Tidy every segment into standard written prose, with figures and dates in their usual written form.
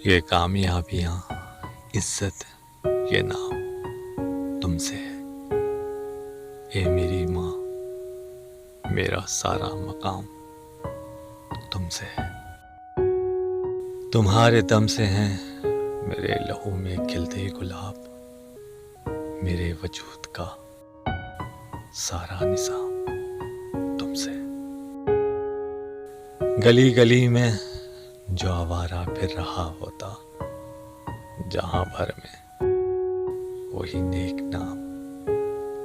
ये कामयाबियाँ, इज्जत, ये नाम तुमसे है। ए मेरी माँ, मेरा सारा मकाम तुमसे है। तुम्हारे दम से हैं मेरे लहू में खिलते गुलाब, मेरे वजूद का सारा निज़ाम तुमसे है। गली गली में जो आवारा फिर रहा होता, जहां भर में वही नेक नाम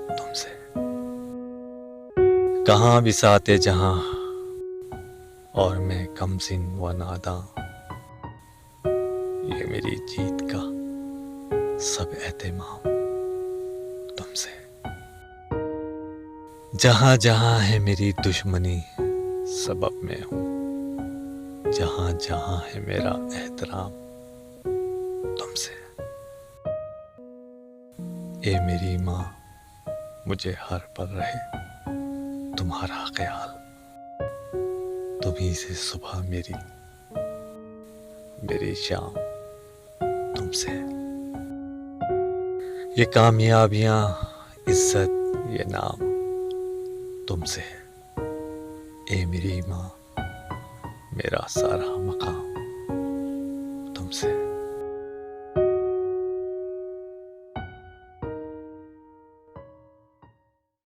तुमसे। कहाँ बिसाते जहां और मैं कमसिन व नादा, ये मेरी जीत का सब एहतमाम तुमसे। जहां जहां है मेरी दुश्मनी सबब में हूँ, जहां जहां है मेरा एहतराम तुमसे। ए मेरी माँ, मुझे हर पल रहे तुम्हारा ख्याल, तुम्ही से सुबह मेरी शाम तुमसे। ये कामयाबियाँ, इज्जत, ये नाम तुमसे है। ए मेरी माँ, मेरा सारा मकाम तुमसे।